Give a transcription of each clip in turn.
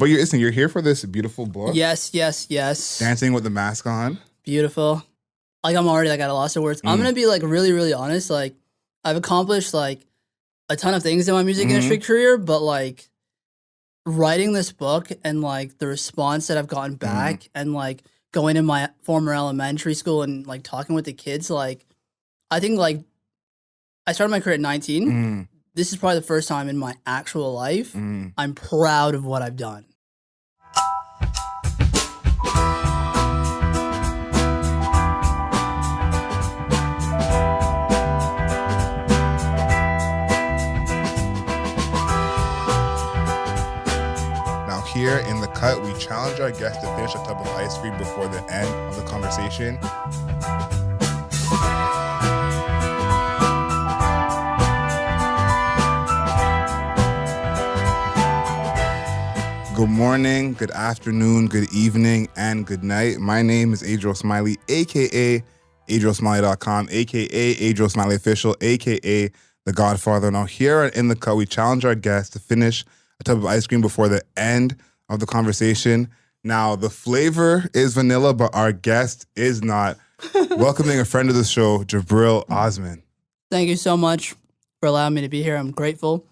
But you're here for this beautiful book. Yes. Dancing with the Mask on. Beautiful. Like I'm already at a loss of words. I'm gonna be like really, really honest. Like I've accomplished like a ton of things in my music industry career, but like writing this book and like the response that I've gotten back and like going to my former elementary school and like talking with the kids, like I think like I started my career at 19. This is probably the first time in my actual life I'm proud of what I've done. Now here in The Cut, we challenge our guests to finish a tub of ice cream before the end of the conversation. Good morning, good afternoon, good evening, and good night. My name is Adriel Smiley, a.k.a. AdrielSmiley.com, a.k.a. Adriel Smiley Official, a.k.a. The Godfather. Now here in The Cut, we challenge our guests to finish a tub of ice cream before the end of the conversation. Now, the flavor is vanilla, but our guest is not. Welcoming a friend of the show, Jibril Osman. Thank you so much for allowing me to be here. I'm grateful.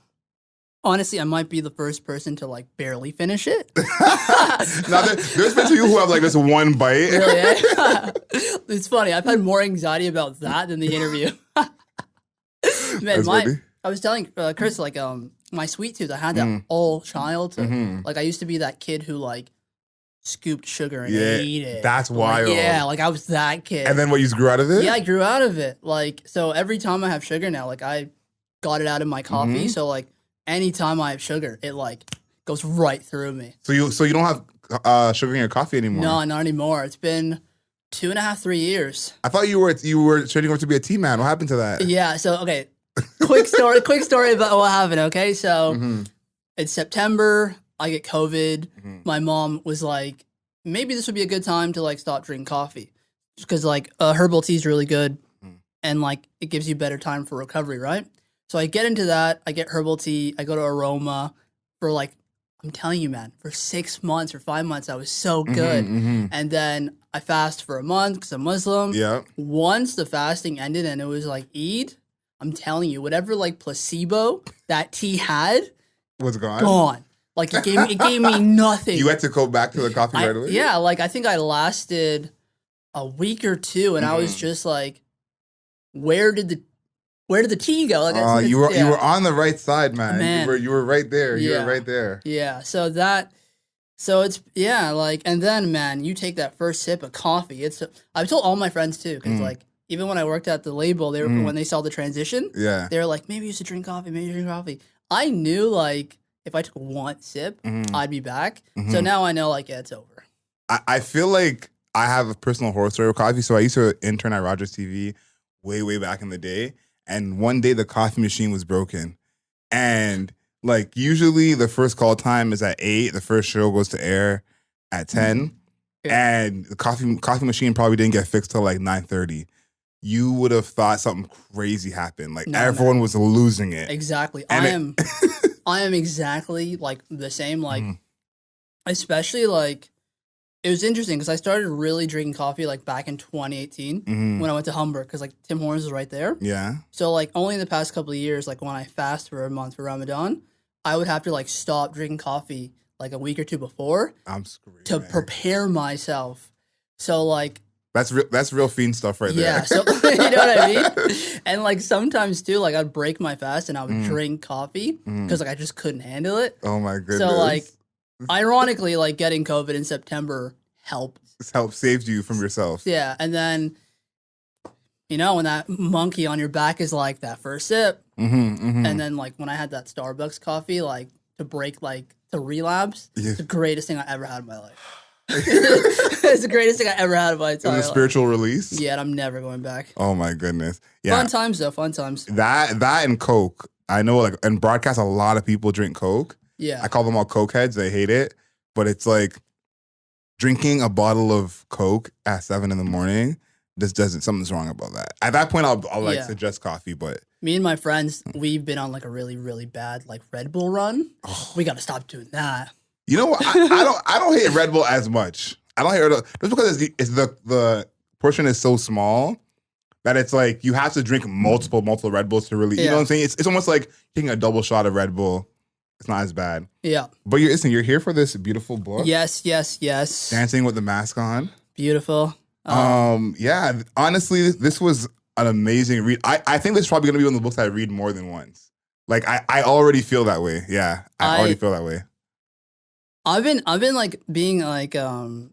Honestly, I might be the first person to like barely finish it. Now, there's been people who have like this one bite. Really, eh? It's funny. I've had more anxiety about that than the interview. Man, I was telling Chris, like, my sweet tooth, I had that all childhood. Like, I used to be that kid who like scooped sugar and ate it. That's wild. Like I was that kid. And then what, you grew out of it? Yeah, I grew out of it. Like, so every time I have sugar now, like I got it out of my coffee. So like anytime I have sugar, it like goes right through me. So you don't have sugar in your coffee anymore? No, not anymore. It's been 2.5, 3 years. I thought you were training to be a team man. What happened to that? Yeah. So okay, quick story about what happened. Okay, so it's September. I get COVID. My mom was like, maybe this would be a good time to like stop drinking coffee, because like herbal tea is really good, and like it gives you better time for recovery, right? So I get into that. I get herbal tea. I go to Aroma for like, I'm telling you, man, for 6 months or 5 months, I was so good. And then I fast for a month because I'm Muslim. Yeah. Once the fasting ended and it was like Eid, I'm telling you, whatever like placebo that tea had was gone. Gone. Like it gave me nothing. You had to go back to the coffee right away? Yeah, like I think I lasted a week or two, and I was just like, where did the tea go? Like, you were on the right side, man. You were right there. You were right there. Yeah. So it's like, and then man, you take that first sip of coffee. I've told all my friends too, because like even when I worked at the label, they were when they saw the transition, they were like, maybe you should drink coffee. I knew like if I took one sip, I'd be back. So now I know like it's over. I feel like I have a personal horror story with coffee. So I used to intern at Rogers TV way back in the day. And one day the coffee machine was broken. And like usually the first call time is at 8. The first show goes to air at 10. And the coffee machine probably didn't get fixed till like 9:30. You would have thought something crazy happened. Like everyone was losing it. Exactly. I am exactly like the same. Like especially like it was interesting because I started really drinking coffee like back in 2018 when I went to Humber, because like Tim Hortons was right there. Yeah. So like only in the past couple of years, like when I fast for a month for Ramadan, I would have to like stop drinking coffee like a week or two before. I'm screwed to prepare myself. So like that's real fiend stuff right there. Yeah. So you know what I mean? And like sometimes too, like I'd break my fast and I would drink coffee because like I just couldn't handle it. Oh my goodness. So like ironically, like getting COVID in September saved you from yourself. Yeah, and then you know when that monkey on your back is like that first sip, and then like when I had that Starbucks coffee, like to break like to relapse, it's the greatest thing I ever had in my life. It's the greatest thing I ever had in my entire life. Spiritual release. Yeah, and I'm never going back. Oh my goodness. Yeah. Fun times though. Fun times. That and Coke. I know, like in broadcast, a lot of people drink Coke. Yeah. I call them all Coke heads. They hate it. But it's like drinking a bottle of Coke at 7 a.m, something's wrong about that. At that point, I'll like suggest coffee, but. Me and my friends, we've been on like a really, really bad like Red Bull run. Oh. We got to stop doing that. You know what? I don't hate Red Bull as much. I don't hate Red Bull just because it's the portion is so small that it's like you have to drink multiple Red Bulls to really. You know what I'm saying? It's almost like taking a double shot of Red Bull. It's not as bad. Yeah. But you're here for this beautiful book. Yes. Dancing with the Mask On. Beautiful. Yeah. Honestly, this was an amazing read. I think this is probably gonna be one of the books I read more than once. Like I already feel that way. Yeah. I already feel that way. I've been like being like I'm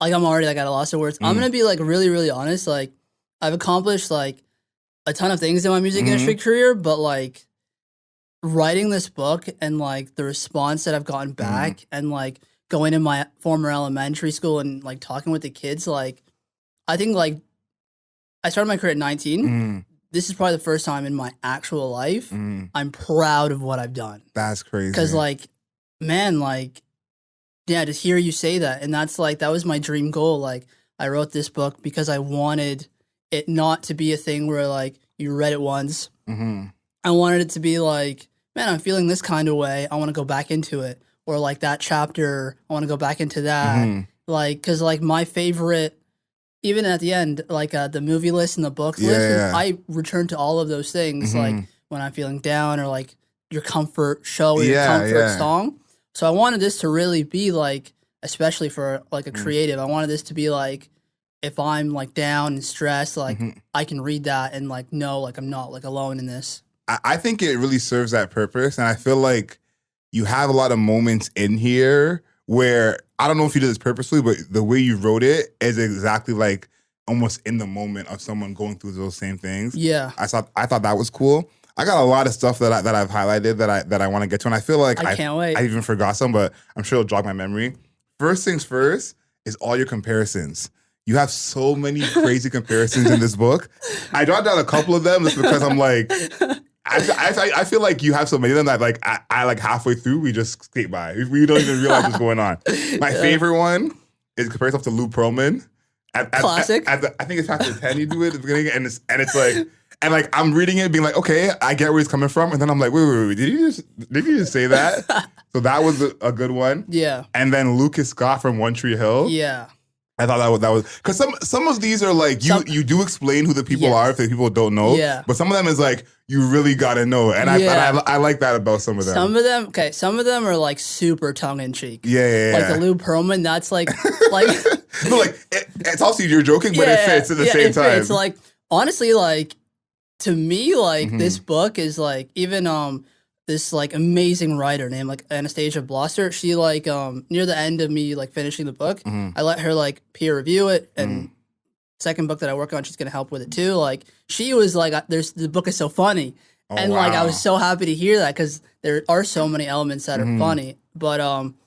already like at a loss of words. I'm gonna be like really, really honest. Like I've accomplished like a ton of things in my music industry career, but like writing this book and like the response that I've gotten back and like going to my former elementary school and like talking with the kids, like I think like I started my career at 19. This is probably the first time in my actual life I'm proud of what I've done. That's crazy. Because like, man, like, yeah, to hear you say that. And that's like, that was my dream goal. Like I wrote this book because I wanted it not to be a thing where like you read it once. I wanted it to be like, man, I'm feeling this kind of way. I want to go back into it. Or like that chapter, I want to go back into that. Like, cause like my favorite, even at the end, like the movie list and the book list, I return to all of those things. Like when I'm feeling down or like your comfort show or your comfort song. So I wanted this to really be like, especially for like a creative, I wanted this to be like, if I'm like down and stressed, like I can read that and like know like I'm not like alone in this. I think it really serves that purpose. And I feel like you have a lot of moments in here where, I don't know if you did this purposely, but the way you wrote it is exactly like almost in the moment of someone going through those same things. Yeah. I thought that was cool. I got a lot of stuff that I've highlighted that I want to get to. And I feel like I can't wait. I even forgot some, but I'm sure it'll jog my memory. First things first is all your comparisons. You have so many crazy comparisons in this book. I jotted down a couple of them just because I'm like, I feel like you have so many of them that like I like halfway through we just skate by. We don't even realize what's going on. My favorite one is compare yourself to Lou Pearlman. Classic. I think it's chapter 10 you do it at the beginning, and it's like, and like I'm reading it being like, okay, I get where he's coming from, and then I'm like, wait, did you just say that? So that was a good one. Yeah. And then Lucas Scott from One Tree Hill. Yeah. I thought that was because some of these are like you do explain who the people are if the people don't know. Yeah. But some of them is like you really gotta know, and I like that about some of them. Some of them are like super tongue in cheek. Yeah. Like the Lou Pearlman, that's like no, like it's obviously you're joking, but it fits at the same time. It's like honestly, like to me, like this book is like even this like amazing writer named like Anastasia Blosser. She like near the end of me like finishing the book, I let her like peer review it, and second book that I work on, she's gonna help with it too. Like she was like, the book is so funny, and like I was so happy to hear that because there are so many elements that are funny. But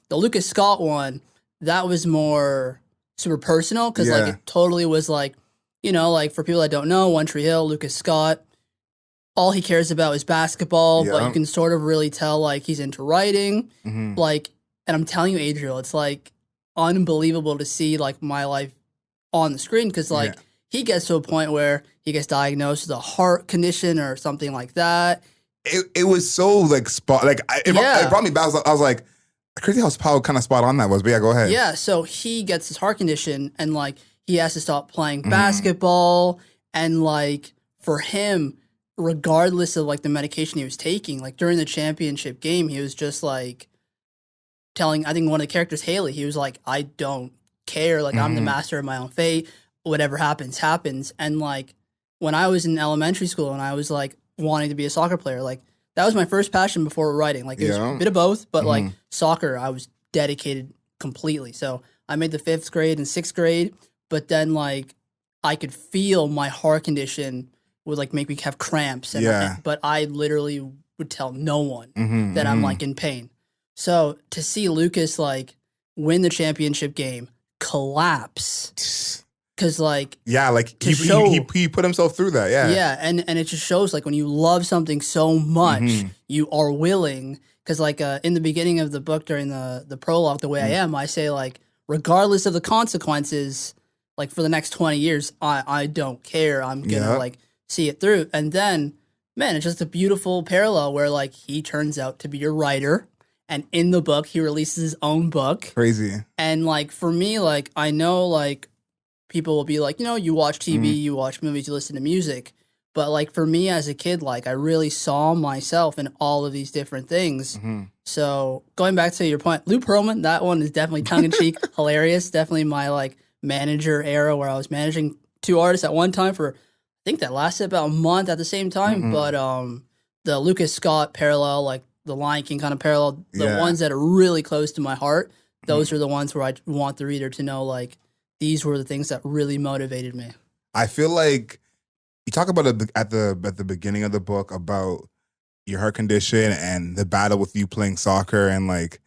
the Lucas Scott one, that was more super personal because like it totally was like, you know, like for people that don't know, One Tree Hill, Lucas Scott, all he cares about is basketball, but you can sort of really tell like he's into writing. Like, and I'm telling you, Adriel, it's like unbelievable to see like my life on the screen because like he gets to a point where he gets diagnosed with a heart condition or something like that. It was so like it brought me back. I was like, crazy how kind of spot on that was. But yeah, go ahead. Yeah, so he gets his heart condition and like he has to stop playing basketball, and like for him, regardless of like the medication he was taking, like during the championship game, he was just like telling, I think one of the characters, Haley, he was like, I don't care. Like I'm the master of my own fate. Whatever happens, happens. And like when I was in elementary school and I was like wanting to be a soccer player, like that was my first passion before writing. Like it was a bit of both, but like soccer, I was dedicated completely. So I made the 5th grade and 6th grade, but then like I could feel my heart condition would like make me have cramps. And but I literally would tell no one that I'm like in pain. So to see Lucas like win the championship game, collapse, because like he put himself through that. And it just shows like when you love something so much, you are willing. Because like in the beginning of the book during the prologue, The Way I Am, I say like regardless of the consequences, like for the next 20 years, I don't care. I'm gonna like see it through. And then, man, it's just a beautiful parallel where like he turns out to be a writer, And in the book, he releases his own book. Crazy. And like for me, like I know like people will be like, you know, you watch TV, you watch movies, you listen to music. But like for me as a kid, like I really saw myself in all of these different things. So going back to your point, Lou Pearlman, that one is definitely tongue in cheek, hilarious. Definitely my like manager era where I was managing 2 artists at one time for, I think that lasted about a month at the same time. But the Lucas Scott parallel, like the Lion King kind of parallel, the ones that are really close to my heart, those are the ones where I want the reader to know like these were the things that really motivated me. I feel like you talk about it at the beginning of the book about your heart condition and the battle with you playing soccer and like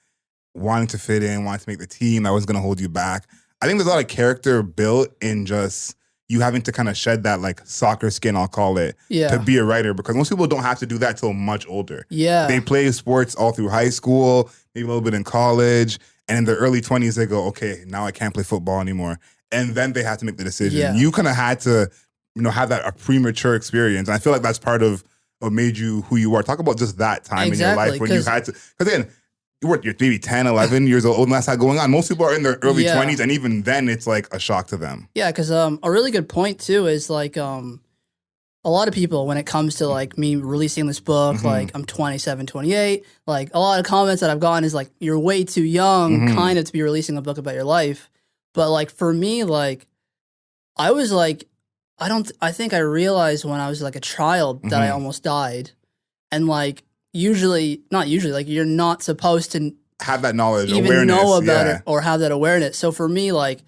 wanting to fit in, wanting to make the team that was going to hold you back. I think there's a lot of character built in just you having to kind of shed that like soccer skin, I'll call it, to be a writer, because most people don't have to do that till much older. They play sports all through high school, maybe a little bit in college, and in their early 20s they go, okay, now I can't play football anymore. And then they have to make the decision. You kind of had to, you know, have that a premature experience. And I feel like that's part of what made you who you are. Talk about just that time in your life when you had to, because again, you're maybe 10, 11 years old, and that's not going on. Most people are in their early 20s, and even then, it's like a shock to them. Yeah, because a really good point, too, is like a lot of people, when it comes to like me releasing this book, like I'm 27, 28, like a lot of comments that I've gotten is like, you're way too young kind of to be releasing a book about your life. But like for me, like I was like, I think I realized when I was like a child that I almost died. And like, not usually, like you're not supposed to have that knowledge, even awareness, know about it or have that awareness. So for me, like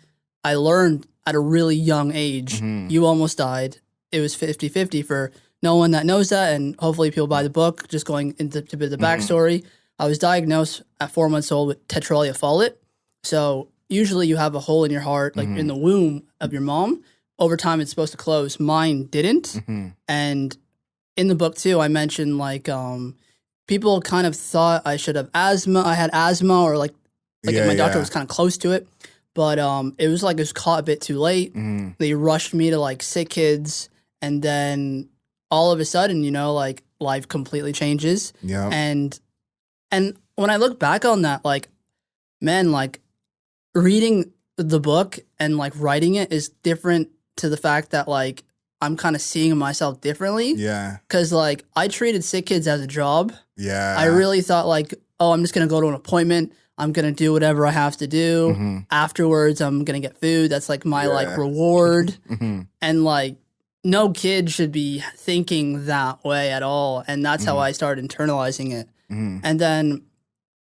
I learned at a really young age, you almost died. It was 50-50 for no one that knows that. And hopefully people buy the book, just going into the backstory. I was diagnosed at 4 months old with tetralolia folate. So usually you have a hole in your heart, like in the womb of your mom. Over time, it's supposed to close. Mine didn't. And in the book, too, I mentioned, like, people kind of thought I should have asthma. I had asthma, or, like my doctor was kind of close to it. But it was, like, it was caught a bit too late. They rushed me to, like, sick kids. And then all of a sudden, you know, like, life completely changes. And when I look back on that, like, man, like, reading the book and, like, writing it is different to the fact that, like, I'm kind of seeing myself differently. Because, like, I treated sick kids as a job. I really thought, like, oh, I'm just going to go to an appointment. I'm going to do whatever I have to do. Afterwards, I'm going to get food. That's, like, my, like, reward. And, like, no kid should be thinking that way at all. And that's how I started internalizing it. And then,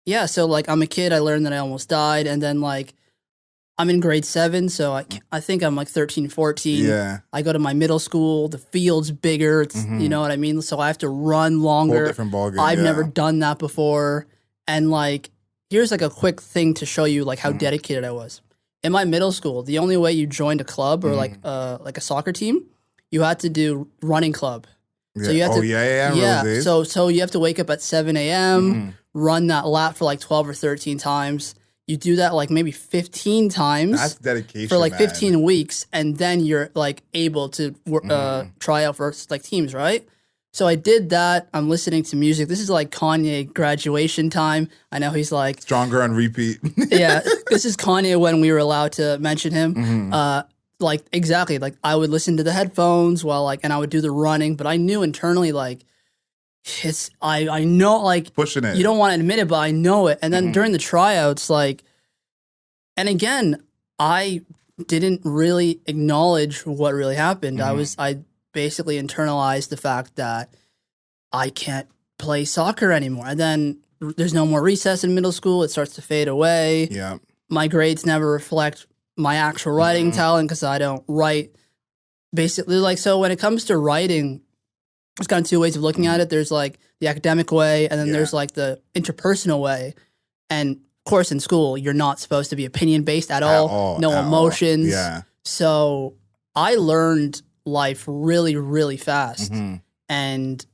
yeah, so, like, I'm a kid. I learned that I almost died. And then, like, I'm in grade 7, so I think I'm like 13, 14. I go to my middle school. The field's bigger. It's, you know what I mean? So I have to run longer. Whole different ballgame. I've never done that before. And like, here's like a quick thing to show you like how dedicated I was. In my middle school, the only way you joined a club or like a soccer team, you had to do running club. So you have to, So you have to wake up at 7 a.m., run that lap for like 12 or 13 times. You do that like maybe 15 times. That's dedication for like 15 weeks, and then you're like able to try out for like teams, right? So I did that. I'm listening to music. This is like Kanye graduation time. I know he's like Stronger on repeat. This is Kanye when we were allowed to mention him. Like exactly, like I would listen to the headphones while like, and I would do the running, but I knew internally like I know like pushing it. You don't want to admit it, but I know it. And then during the tryouts, like, and again, I didn't really acknowledge what really happened. I basically internalized the fact that I can't play soccer anymore. And then there's no more recess in middle school. It starts to fade away. My grades never reflect my actual writing talent because I don't write. Basically, like, so when it comes to writing, there's kind of 2 ways of looking at it. There's like the academic way, and then there's like the interpersonal way. And of course, in school, you're not supposed to be opinion based at all. No emotions. So I learned life really, really fast. And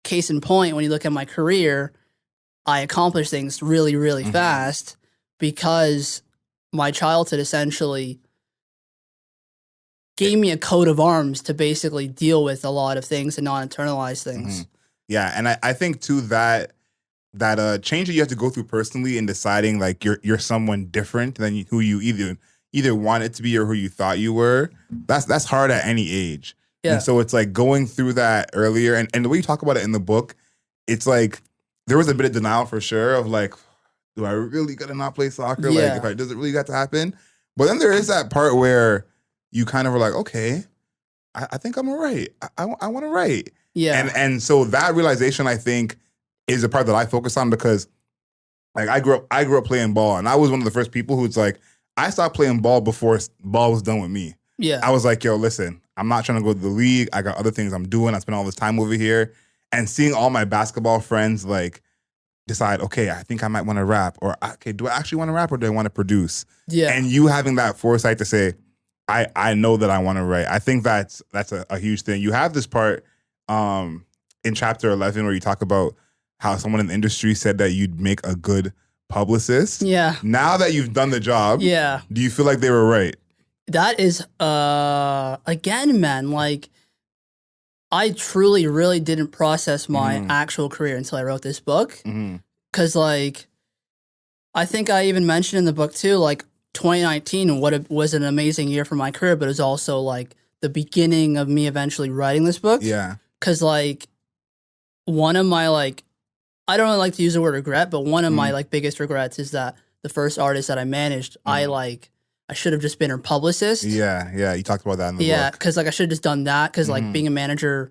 case in point, when you look at my career, I accomplished things really, really fast because my childhood essentially gave me a coat of arms to basically deal with a lot of things and not internalize things. Yeah, and I think too that that change that you have to go through personally in deciding like you're someone different than who you either wanted to be or who you thought you were. That's hard at any age. Yeah. And so it's like going through that earlier, and the way you talk about it in the book, it's like there was a bit of denial for sure of like, do I really gotta not play soccer? Yeah. Like, does it really got to happen? But then there is that part where you kind of were like, okay, I think I'm all right. I want to write. Yeah. And so that realization, I think, is the part that I focus on because like I grew up playing ball, and I was one of the first people who's like, I stopped playing ball before ball was done with me. Yeah. I was like, yo, listen, I'm not trying to go to the league. I got other things I'm doing. I spend all this time over here. And seeing all my basketball friends like decide, okay, I think I might want to rap, or okay, do I actually want to rap or do I want to produce? Yeah. And you having that foresight to say, I know that I want to write. I think that's a huge thing. You have this part in chapter 11 where you talk about how someone in the industry said that you'd make a good publicist. Yeah. Now that you've done the job, Yeah. do you feel like they were right? That is, again, man, like, I truly, really didn't process my actual career until I wrote this book. Because, like, I think I even mentioned in the book, too, like, 2019 was an amazing year for my career, but it was also, like, the beginning of me eventually writing this book. Yeah. Because, like, one of my, like, I don't really like to use the word regret, but one of my, like, biggest regrets is that the first artist that I managed, I should have just been her publicist. Yeah. You talked about that in the Yeah, book. because like I should have just done that. Because like being a manager,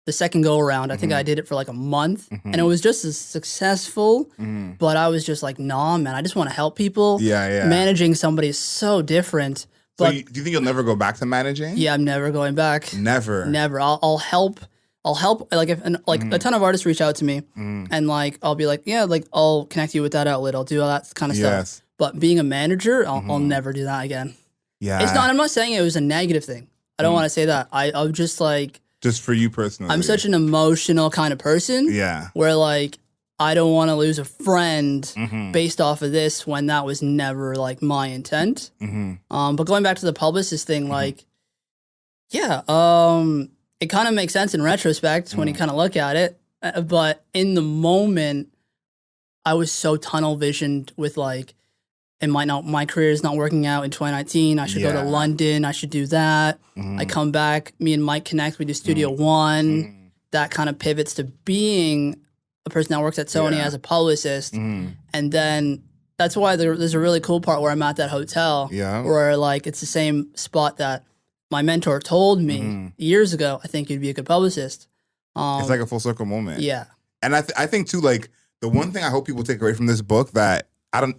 the second go around, I think I did it for like a month, and it was just as successful. But I was just like, nah, man, I just want to help people. Yeah. Managing somebody is so different. But So do you think you'll never go back to managing? yeah, I'm never going back. Never. I'll help. Like if a ton of artists reach out to me, and like I'll be like, yeah, like I'll connect you with that outlet. I'll do all that kind of stuff. But being a manager, I'll never do that again. Yeah. It's not. I'm not saying it was a negative thing. I don't want to say that. I'm just like. Just for you personally. I'm such an emotional kind of person. Yeah. Where like I don't want to lose a friend based off of this when that was never like my intent. But going back to the publicist thing, like, yeah, it kind of makes sense in retrospect when you kind of look at it. But in the moment, I was so tunnel visioned with like, my career is not working out in 2019. I should go to London. I should do that. I come back. Me and Mike connect. We do Studio One. That kind of pivots to being a person that works at Sony as a publicist. And then that's why there's a really cool part where I'm at that hotel. Yeah. Where like it's the same spot that my mentor told me years ago. I think you'd be a good publicist. It's like a full circle moment. Yeah. And I think too, like the one thing I hope people take away from this book that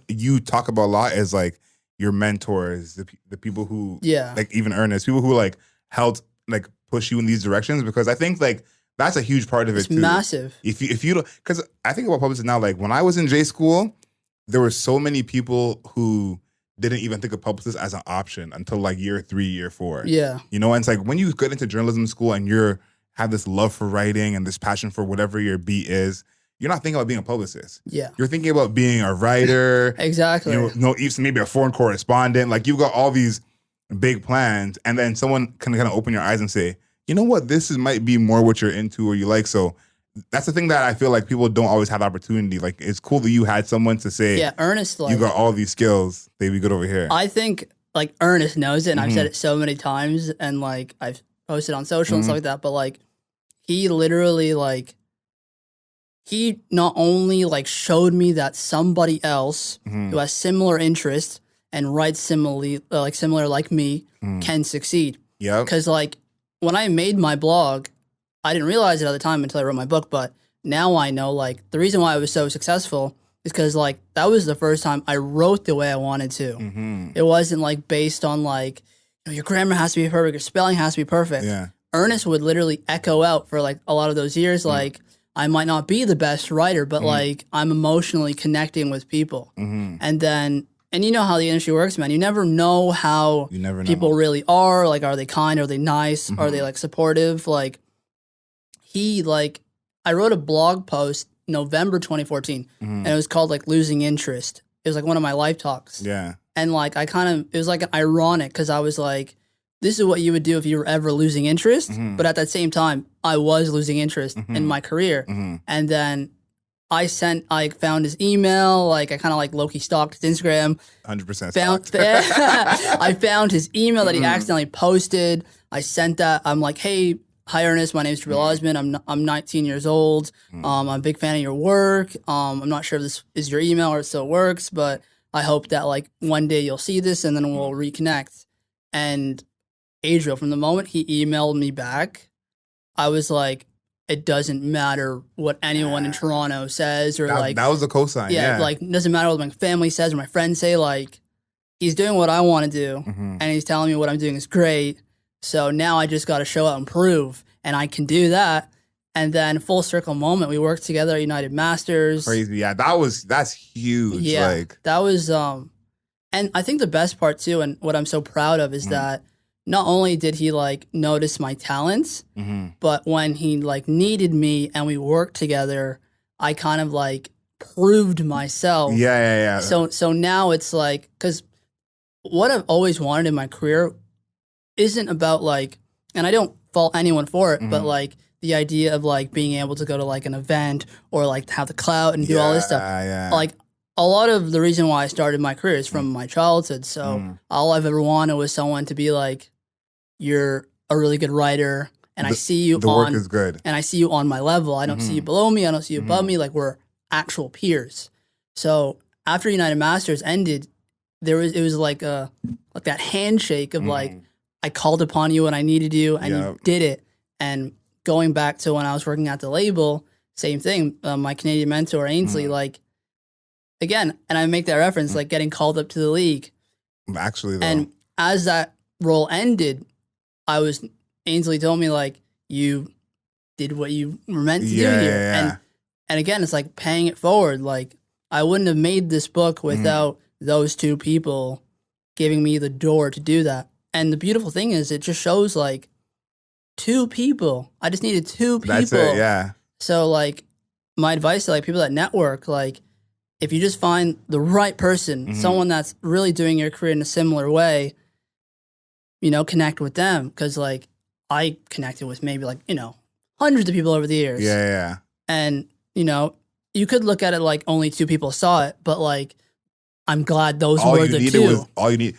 you talk about a lot is like your mentors, the people who, like even Ernest, people who like helped like push you in these directions, because I think like that's a huge part of it too. It's massive. If you don't, because I think about publicists now, like when I was in J school, there were so many people who didn't even think of publicists as an option until like year 3, year 4. Yeah. You know, and it's like when you get into journalism school and have this love for writing and this passion for whatever your beat is, you're not thinking about being a publicist. Yeah. You're thinking about being a writer. Exactly. You know, even maybe a foreign correspondent. Like you've got all these big plans, and then someone can kind of open your eyes and say, you know what, might be more what you're into or you like. So that's the thing that I feel like people don't always have the opportunity. Like it's cool that you had someone to say, yeah, Ernest, like, you got all these skills, they'd be good over here. I think like Ernest knows it, and I've said it so many times, and like I've posted on social and stuff like that, but like he literally like, he not only like showed me that somebody else who has similar interests and writes similar like me can succeed. Yeah. Because like when I made my blog, I didn't realize it at the time until I wrote my book, but now I know like the reason why I was so successful is because like that was the first time I wrote the way I wanted to. It wasn't like based on like, you know, your grammar has to be perfect, your spelling has to be perfect. Yeah. Ernest would literally echo out for like a lot of those years, like, I might not be the best writer, but like I'm emotionally connecting with people. And then, and you know how the industry works, man. You never know how people really are. Like, are they kind? Are they nice? Are they like supportive? Like I wrote a blog post November 2014 and it was called like Losing Interest. It was like one of my life talks. Yeah. And like it was like ironic because I was like, this is what you would do if you were ever losing interest. But at that same time, I was losing interest in my career. And then I found his email, like I kind of like low-key stalked his Instagram. 100% stalked. I found his email that he accidentally posted. I sent that. I'm like, hey, hi Ernest, my name is Jibril Osman. I'm 19 years old. I'm a big fan of your work. I'm not sure if this is your email or it still works, but I hope that like one day you'll see this and then we'll reconnect. And Adriel, from the moment he emailed me back, I was like, it doesn't matter what anyone in Toronto says or that was the cosign. Yeah. Like it doesn't matter what my family says or my friends say. Like he's doing what I want to do and he's telling me what I'm doing is great. So now I just got to show up and prove, and I can do that. And then full circle moment, we worked together at United Masters. Crazy. Yeah, that's huge. Yeah, like that was, and I think the best part too, and what I'm so proud of is that not only did he like notice my talents, but when he like needed me and we worked together, I kind of like proved myself. Yeah. So now it's like, because what I've always wanted in my career isn't about like, and I don't fault anyone for it, but like the idea of like being able to go to like an event or like have the clout and do all this stuff. Yeah. Like a lot of the reason why I started my career is from my childhood. So all I've ever wanted was someone to be like, you're a really good writer, and I see you the work is good, and I see you on my level. I don't see you below me. I don't see you above me. Like we're actual peers. So after United Masters ended, it was like that handshake of like, I called upon you when I needed you, and you did it. And going back to when I was working at the label, same thing. My Canadian mentor Ainsley, like again, and I make that reference, like getting called up to the league. Actually, though. And as that role ended, Ainsley told me like, you did what you were meant to do here. Yeah. And again, it's like paying it forward. Like I wouldn't have made this book without those two people giving me the door to do that. And the beautiful thing is it just shows like two people. I just needed two people. That's it, yeah. So like my advice to like people that network, like if you just find the right person, someone that's really doing your career in a similar way, you know, connect with them. Because like I connected with maybe like, you know, hundreds of people over the years. Yeah. And, you know, you could look at it like only two people saw it, but like I'm glad those were the two. All you need.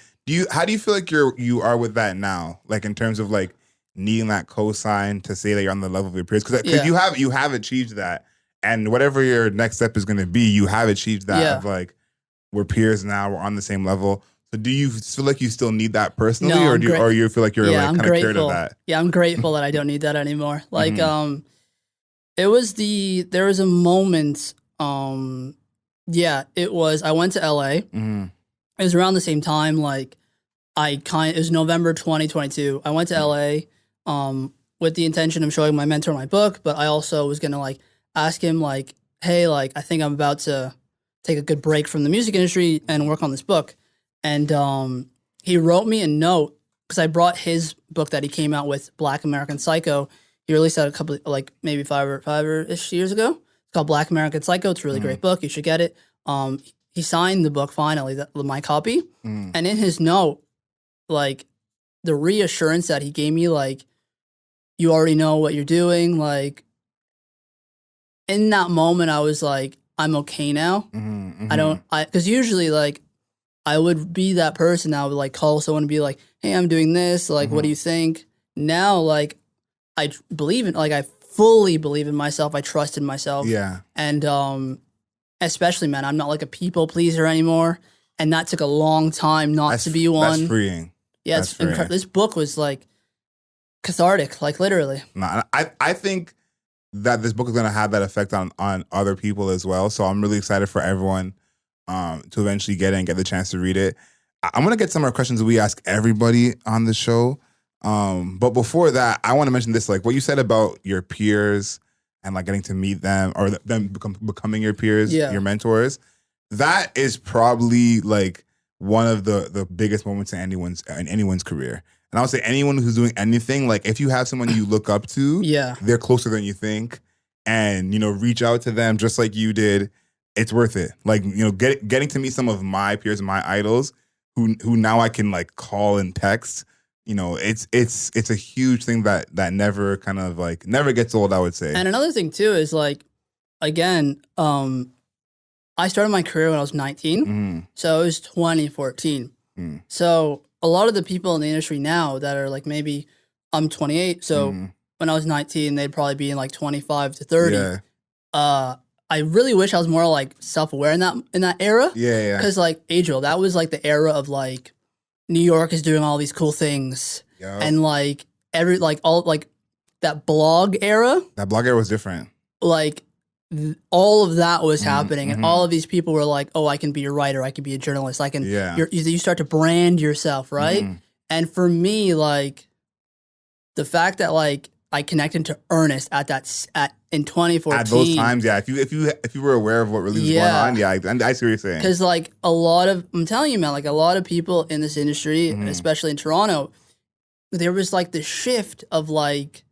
How do you feel like you are with that now? Like in terms of like needing that cosign to say that you're on the level of your peers, because you have achieved that, and whatever your next step is going to be, you have achieved that. Of like we're peers now, we're on the same level. So do you feel like you still need that personally, or you feel like you're like kind of cured of that? Yeah, I'm grateful that I don't need that anymore. Like there was a moment. It was. I went to LA. It was around the same time. Like it was November 2022. I went to LA with the intention of showing my mentor my book, but I also was gonna like ask him like, hey, like I think I'm about to take a good break from the music industry and work on this book. And he wrote me a note because I brought his book that he came out with, Black American Psycho. He released that a couple, like maybe five-ish years ago. It's called Black American Psycho. It's a really great book. You should get it. He signed the book finally, my copy. And in his note, like the reassurance that he gave me, like, you already know what you're doing. Like in that moment, I was like, I'm okay now. Because usually like, I would be that person that would like call someone and be like, hey, I'm doing this. Like, what do you think? Now, like, I fully believe in myself. I trust in myself. Yeah. And especially, man, I'm not like a people pleaser anymore. And that took a long time not to be one. That's freeing. Yeah, it's incredible. This book was like cathartic, like literally. No, I think that this book is going to have that effect on other people as well. So I'm really excited for everyone to eventually get it and get the chance to read it. I'm going to get some of our questions that we ask everybody on the show. But before that, I want to mention this, like what you said about your peers and like getting to meet them or them becoming your peers, your mentors. That is probably like one of the biggest moments in anyone's career. And I would say anyone who's doing anything, like if you have someone you look up to, they're closer than you think, and, you know, reach out to them just like you did. It's worth it. Like, you know, getting to meet some of my peers, my idols, who now I can like call and text. You know, it's a huge thing that never kind of like never gets old, I would say. And another thing too is like, again, I started my career when I was 19, so it was 2014. So a lot of the people in the industry now that are like, maybe I'm 28, so when I was 19, they'd probably be in like 25 to 30. Yeah. I really wish I was more like self-aware in that era. Yeah. Because like Adriel, that was like the era of like New York is doing all these cool things, and like that blog era. That blog era was different. Like all of that was happening, and all of these people were like, "Oh, I can be a writer. I can be a journalist. I can." Yeah. You start to brand yourself, right? And for me, like the fact that like I connected to Ernest in 2014 at those times, yeah. If you were aware of what really was going on, yeah, I see what you're saying. Because like I'm telling you, man, like a lot of people in this industry, especially in Toronto, there was like the shift of like,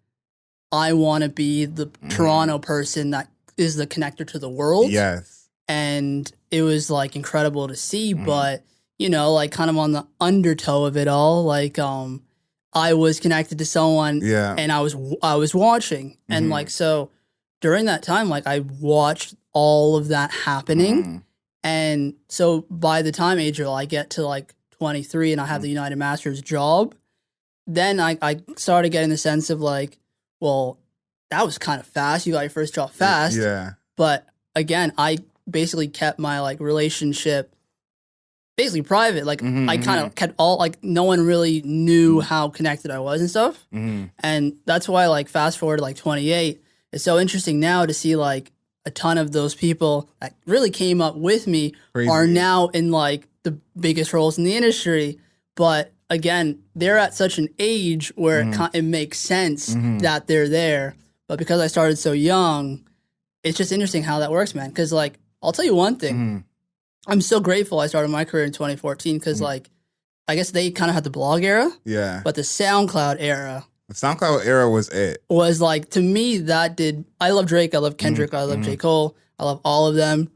I want to be the Toronto person that is the connector to the world. Yes. And it was like incredible to see, but you know, like kind of on the undertow of it all, like I was connected to someone, and I was watching, and like so during that time, like I watched all of that happening, and so by the time Adriel, I get to like 23 and I have the United Masters job, then I started getting the sense of like, well, that was kind of fast. You got your first job fast, but again, I basically kept my like relationship basically private. Like I kind of kept like no one really knew how connected I was and stuff. And that's why like fast forward to like 28, it's so interesting now to see like a ton of those people that really came up with me are now in like the biggest roles in the industry. But again, they're at such an age where it makes sense that they're there. But because I started so young, it's just interesting how that works, man. Because like, I'll tell you one thing. I'm so grateful I started my career in 2014 because, like, I guess they kind of had the blog era. Yeah. But the SoundCloud era. The SoundCloud era was it. Was like, to me, I love Drake, I love Kendrick, I love J. Cole, I love all of them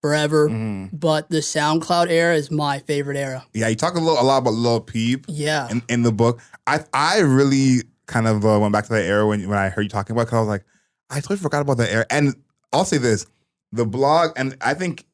forever. But the SoundCloud era is my favorite era. Yeah, you talk a lot about Lil Peep. Yeah. In the book. I really kind of went back to that era when I heard you talking about it because I was like, I totally forgot about that era. And I'll say this, the blog, and I think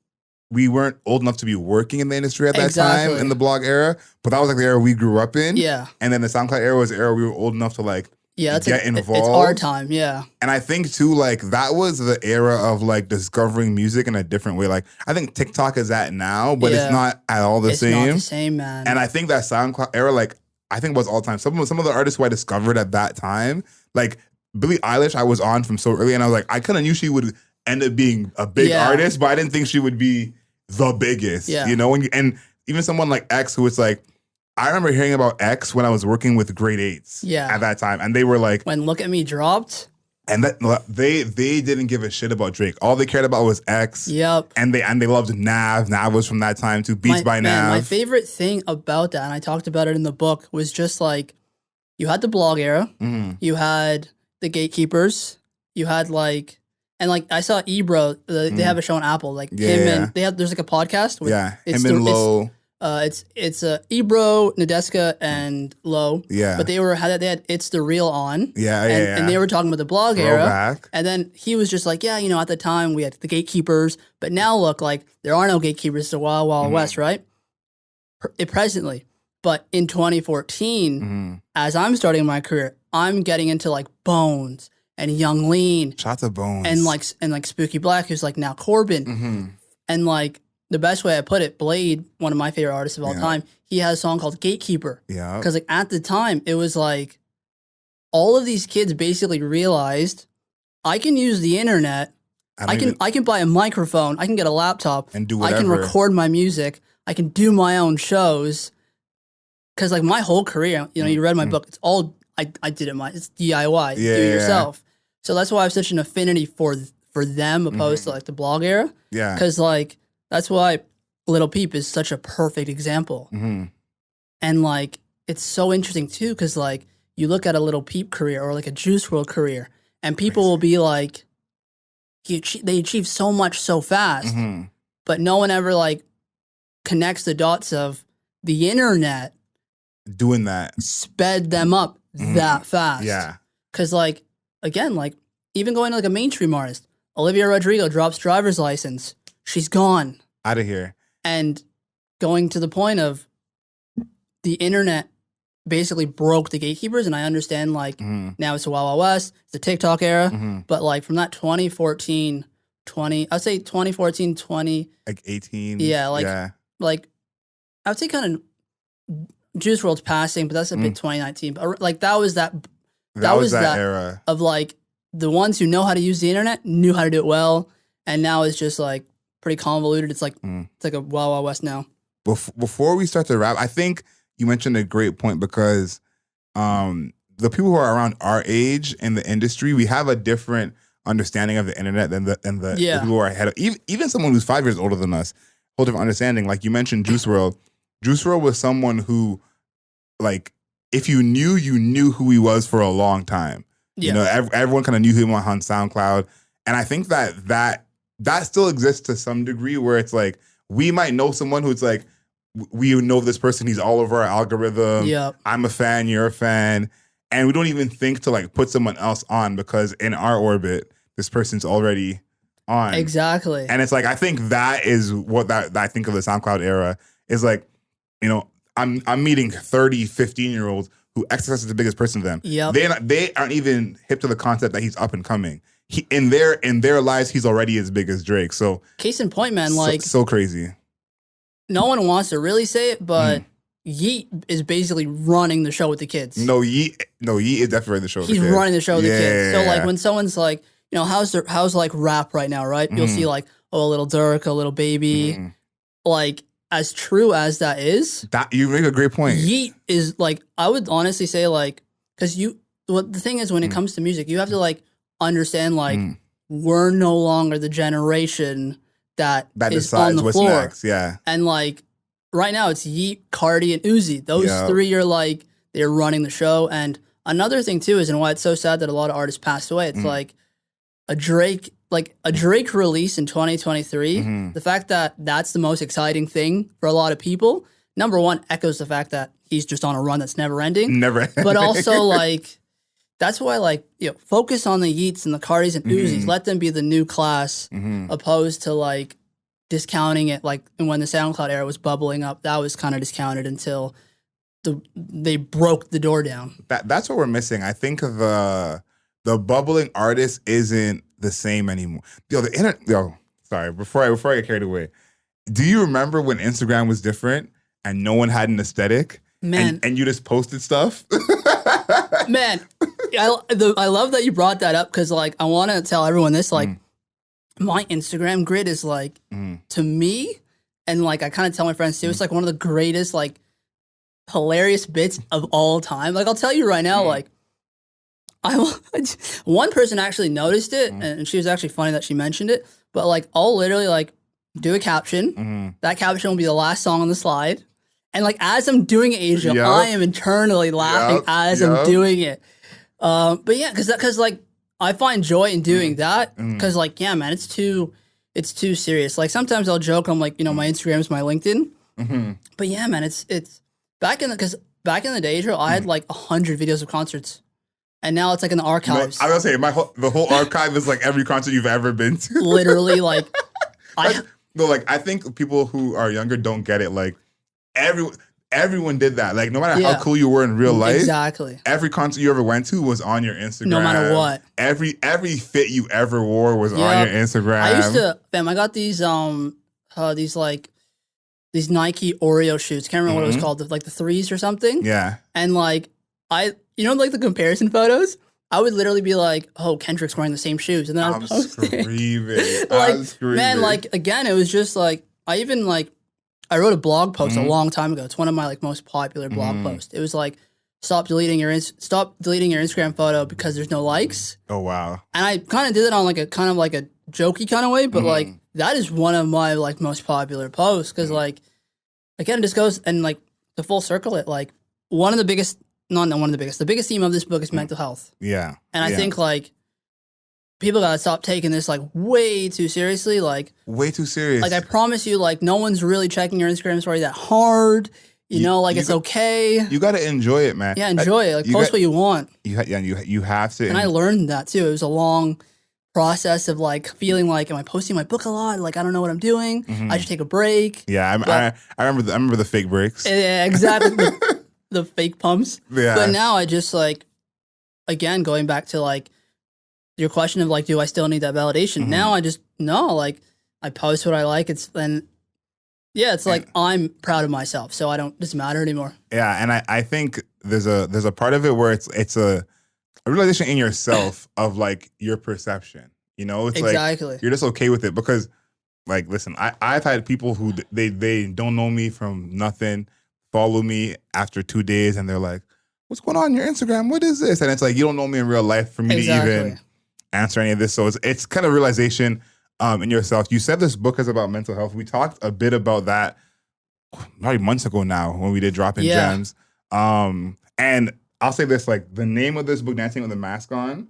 we weren't old enough to be working in the industry at that time in the blog era, but that was like the era we grew up in. Yeah. And then the SoundCloud era was the era we were old enough to like get involved. It's our time, yeah. And I think too, like that was the era of like discovering music in a different way. Like I think TikTok is that now, but it's not at all the same. It's not the same, man. And I think that SoundCloud era, like I think was all time. Some of the artists who I discovered at that time, like Billie Eilish, I was on from so early, and I was like, I kind of knew she would end up being a big artist, but I didn't think she would be the biggest, you know? And even someone like X, who was like, I remember hearing about X when I was working with grade 8s at that time. And they were like... When Look at Me dropped? And that they didn't give a shit about Drake. All they cared about was X. Yep. And they loved Nav. Nav was from that time too. Beats by Nav. My favorite thing about that, and I talked about it in the book, was just like, you had the blog era. You had the gatekeepers. You had like... And like I saw Ebro, they have a show on Apple. Like him and there's like a podcast. With, him and Lo. It's Ebro, Nadeska, and Lo. Yeah. But they had It's the Real on. And they were talking about the blog era. And then he was just like, yeah, you know, at the time we had the gatekeepers, but now look, like there are no gatekeepers. It's a wild, wild west, right? Presently. But in 2014, as I'm starting my career, I'm getting into like Bones and Young Lean. Shots of Bones. And like Spooky Black, who's like now Corbin. And like the best way I put it, Blade, one of my favorite artists of all time, he has a song called Gatekeeper. Yeah. Because like at the time, it was like all of these kids basically realized I can use the internet. I can buy a microphone. I can get a laptop. And do whatever. I can record my music. I can do my own shows. Because like my whole career, you know, you read my book, it's all, I did it it's DIY, do it yourself. So that's why I have such an affinity for them opposed to like the blog era. Yeah. Because like, that's why Little Peep is such a perfect example. And like, it's so interesting too, because like, you look at a Little Peep career or like a Juice WRLD career, and people will be like, they achieve so much so fast, but no one ever like connects the dots of the internet doing that sped them up that fast. Yeah. Because like, again, like even going to like a mainstream artist, Olivia Rodrigo drops driver's license. She's gone. Out of here. And going to the point of the internet basically broke the gatekeepers, and I understand like now it's a Wild Wild West, it's the TikTok era, but like from that 2014, 20, I'd say 2014, 20. Like 18. Yeah, like I would say kind of Juice WRLD's passing, but that's a bit 2019. But like that was that era of like the ones who know how to use the internet knew how to do it well, and now it's just like pretty convoluted. It's like it's like a Wild Wild West now. Before we start to wrap, I think you mentioned a great point because the people who are around our age in the industry, we have a different understanding of the internet than the people who are ahead of even someone who's 5 years older than us. Whole different understanding. Like you mentioned, Juice WRLD. Juice WRLD was someone who, like, if you knew who he was for a long time. Yeah. You know, everyone kind of knew him on SoundCloud, and I think that still exists to some degree, where it's like we might know someone who's like, we know this person, he's all over our algorithm. Yep. I'm a fan, you're a fan. And we don't even think to like put someone else on because in our orbit, this person's already on. Exactly. And it's like, I think that is what that I think of the SoundCloud era is like, you know, I'm meeting 30, 15-year-olds who XXX is the biggest person to them. Yep. They aren't even hip to the concept that he's up and coming. In their lives, he's already as big as Drake. So case in point, man, like so crazy. No one wants to really say it, but Yeet is basically running the show with the kids. No, Yeet is definitely running the show with the kids. He's running the show with the kids. So Yeah. like when someone's like, you know, how's like rap right now, right? You'll see like, oh, a little Durk, a little Baby. Like as true as that is, that you make a great point. Yeet is like, I would honestly say like, because the thing is when it comes to music, you have to like understand like we're no longer the generation that is decides on the what's floor. next. Yeah. And like right now it's Yeet, Cardi, and Uzi. Those three are like they're running the show. And another thing too is, and why it's so sad that a lot of artists passed away, it's like a Drake release in 2023. The fact that that's the most exciting thing for a lot of people, number one, echoes the fact that he's just on a run that's never ending. But also like that's why, like, you know, focus on the Yeets and the Cardis and Uzis. Let them be the new class, opposed to like discounting it. Like when the SoundCloud era was bubbling up, that was kind of discounted until they broke the door down. That's what we're missing. I think the bubbling artist isn't the same anymore. Sorry, before I get carried away, do you remember when Instagram was different and no one had an aesthetic? Man, and you just posted stuff. Man, I love that you brought that up because like I want to tell everyone this, like my Instagram grid is like to me, and like I kind of tell my friends too, it's like one of the greatest like hilarious bits of all time. Like I'll tell you right now, like one person actually noticed it, and she was actually funny that she mentioned it. But like I'll literally like do a caption. That caption will be the last song on the slide. And like as I'm doing it, Asia, I am internally laughing as I'm doing it. But yeah, because like I find joy in doing that. Because like man, it's too serious. Like sometimes I'll joke, I'm like, you know, my Instagram is my LinkedIn. But yeah, man, it's back in the day, Asia, I had like 100 videos of concerts, and now it's like in the archives. No, I was gonna say the whole archive is like every concert you've ever been to. Literally, like I think people who are younger don't get it. Like everyone did that. Like no matter how cool you were in real life, exactly. Every concert you ever went to was on your Instagram. No matter what. Every fit you ever wore was on your Instagram. I used to, I got these these Nike Oreo shoes. Can't remember what it was called, like the threes or something. Yeah. And like like the comparison photos. I would literally be like, "Oh, Kendrick's wearing the same shoes," and then I'd post it. Like, man, like again, it was just like I wrote a blog post a long time ago. It's one of my like most popular blog posts. It was like, stop deleting your Instagram photo because there's no likes. Oh wow! And I kind of did it on like a kind of like a jokey kind of way, but like that is one of my like most popular posts because like again, it just goes and like to full circle it. Like the biggest theme of this book is mental health. Yeah, and I think like people gotta stop taking this like way too seriously. Like way too serious. Like I promise you, like no one's really checking your Instagram story that hard. You know, like it's okay. You gotta enjoy it, man. Yeah, enjoy it. Like post what you want. You have to. And I learned that too. It was a long process of like feeling like, am I posting my book a lot? Like, I don't know what I'm doing. I should take a break. Yeah, I remember the fake breaks. Yeah, exactly. The fake pumps. Yeah. But now I just like, again, going back to like your question of like, do I still need that validation? Now I just, no, like I post what I like. It's like I'm proud of myself. So doesn't matter anymore. Yeah. And I think there's a part of it where it's a realization in yourself of like your perception, you know, it's exactly. like, you're just okay with it because like, listen, I've had people who they don't know me from nothing, follow me after 2 days and they're like, what's going on your Instagram? What is this? And it's like, you don't know me in real life for me to even answer any of this. So it's kind of realization in yourself. You said this book is about mental health. We talked a bit about that probably months ago now when we did Drop In Gems. And I'll say this, like the name of this book, Dancing with a Mask On,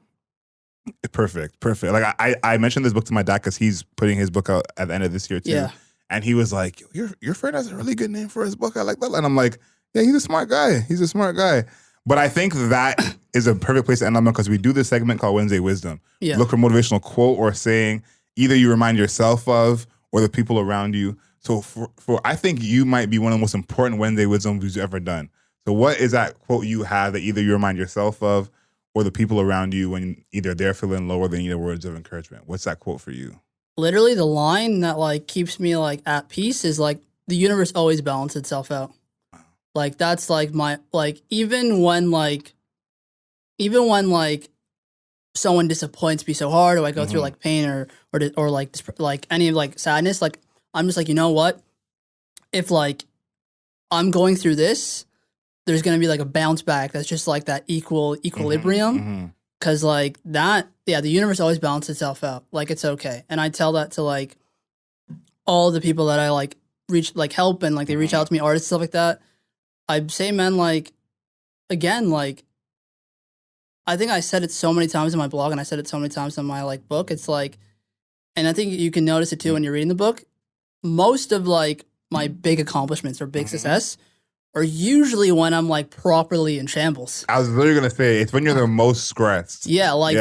perfect. Like I mentioned this book to my dad because he's putting his book out at the end of this year too. Yeah. And he was like, your friend has a really good name for his book. I like that. And I'm like, yeah, he's a smart guy. But I think that is a perfect place to end on because we do this segment called Wednesday Wisdom. Yeah. Look for motivational quote or saying either you remind yourself of or the people around you. So for I think you might be one of the most important Wednesday Wisdoms you've ever done. So what is that quote you have that either you remind yourself of or the people around you when either they're feeling low or they need words of encouragement? What's that quote for you? Literally the line that like keeps me like at peace is like the universe always balances itself out. Like that's like my like even when someone disappoints me so hard or I go through like pain or like any of like sadness, like I'm just like, you know what? If like I'm going through this, there's gonna be like a bounce back that's just like that equilibrium. Cause like that, yeah, the universe always balances itself out. Like it's okay. And I tell that to like all the people that I like help and like they reach out to me, artists, stuff like that. I say, man, like, again, like, I think I said it so many times in my blog and I said it so many times in my like book. It's like, and I think you can notice it too when you're reading the book. Most of like my big accomplishments or big success are usually when I'm like properly in shambles. I was literally gonna say it's when you're the most stressed. Yeah, like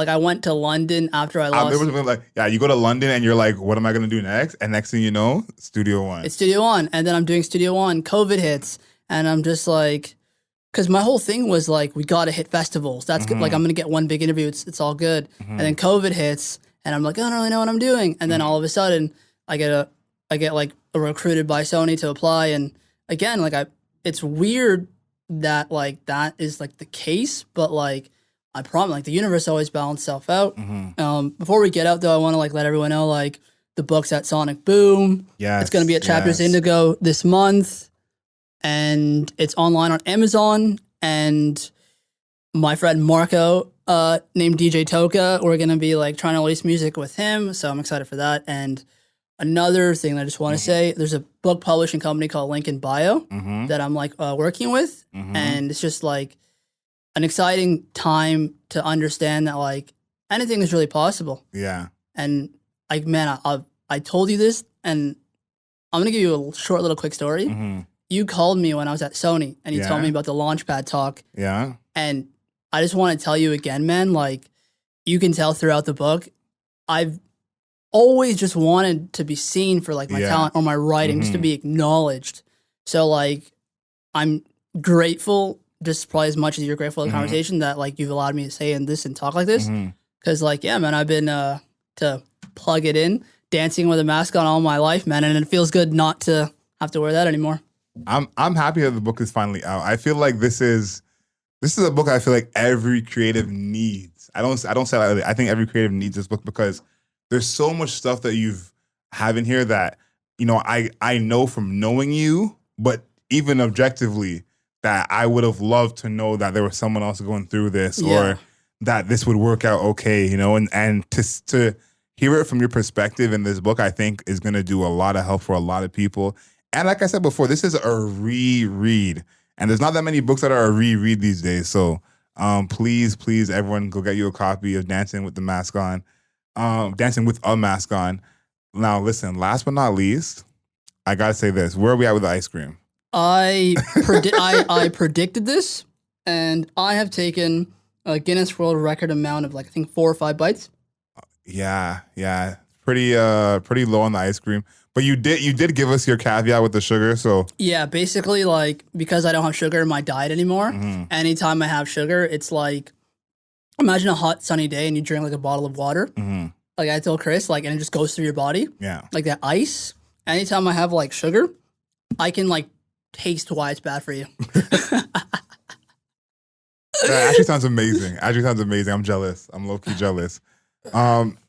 I went to London after I lost. There was like, you go to London and you're like, what am I gonna do next? And next thing you know, Studio One. It's Studio One, and then I'm doing Studio One. COVID hits, and I'm just like, because my whole thing was like, we gotta hit festivals. That's good. Like I'm gonna get one big interview. It's all good. And then COVID hits, and I'm like, I don't really know what I'm doing. And then all of a sudden, I get like recruited by Sony to apply, and again, like it's weird that like that is like the case, but like. I promise, like the universe always balances itself out. Before we get out, though, I want to like let everyone know, like the book's at Sonic Boom. Yeah, it's going to be at Chapters Indigo this month, and it's online on Amazon. And my friend Marco, named DJ Toka, we're going to be like trying to release music with him, so I'm excited for that. And another thing that I just want to say, there's a book publishing company called Link in Bio that I'm like working with, and it's just like. An exciting time to understand that like anything is really possible. Yeah. And like, man, I told you this and I'm going to give you a short little quick story. You called me when I was at Sony and you told me about the Launchpad talk. Yeah. And I just want to tell you again, man, like you can tell throughout the book, I've always just wanted to be seen for like my talent or my writing, just to be acknowledged. So like, I'm grateful just probably as much as you're grateful for the conversation that like you've allowed me to say in this and talk like this. Cause like, yeah, man, I've been, to plug it in, dancing with a mask on all my life, man. And it feels good not to have to wear that anymore. I'm happy that the book is finally out. I feel like this is a book I feel like every creative needs. I don't say that. I think every creative needs this book because there's so much stuff that you've have in here that, you know, I know from knowing you, but even objectively, that I would have loved to know that there was someone else going through this or that this would work out okay, you know, and to hear it from your perspective in this book, I think is going to do a lot of help for a lot of people. And like I said before, this is a reread and there's not that many books that are a reread these days. So please, everyone go get you a copy of Dancing with a Mask On. Now, listen, last but not least, I got to say this. Where are we at with the ice cream? I predicted this, and I have taken a Guinness World Record amount of like I think 4 or 5 bites. Yeah. Pretty low on the ice cream. But you did give us your caveat with the sugar, so Yeah, basically like because I don't have sugar in my diet anymore, anytime I have sugar, it's like imagine a hot sunny day and you drink like a bottle of water. Like I told Chris, like and it just goes through your body. Yeah. Like that ice. Anytime I have like sugar, I can like taste why it's bad for you. That actually sounds amazing. I'm jealous. I'm low-key jealous.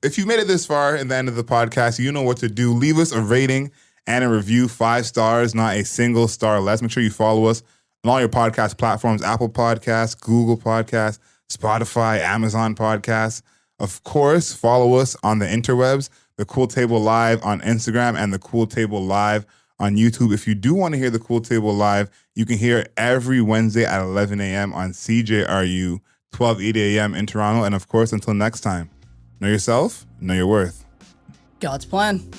If you made it this far in the end of the podcast, you know what to do. Leave us a rating and a review, 5 stars, not a single star less. Make sure you follow us on all your podcast platforms, Apple Podcasts, Google Podcasts, Spotify, Amazon Podcasts. Of course, follow us on the interwebs, The Cool Table Live on Instagram and The Cool Table Live on YouTube. If you do want to hear The Cool Table Live, you can hear it every Wednesday at 11 a.m. on CJRU, 12:80 a.m. in Toronto. And of course, until next time, know yourself, know your worth. God's plan.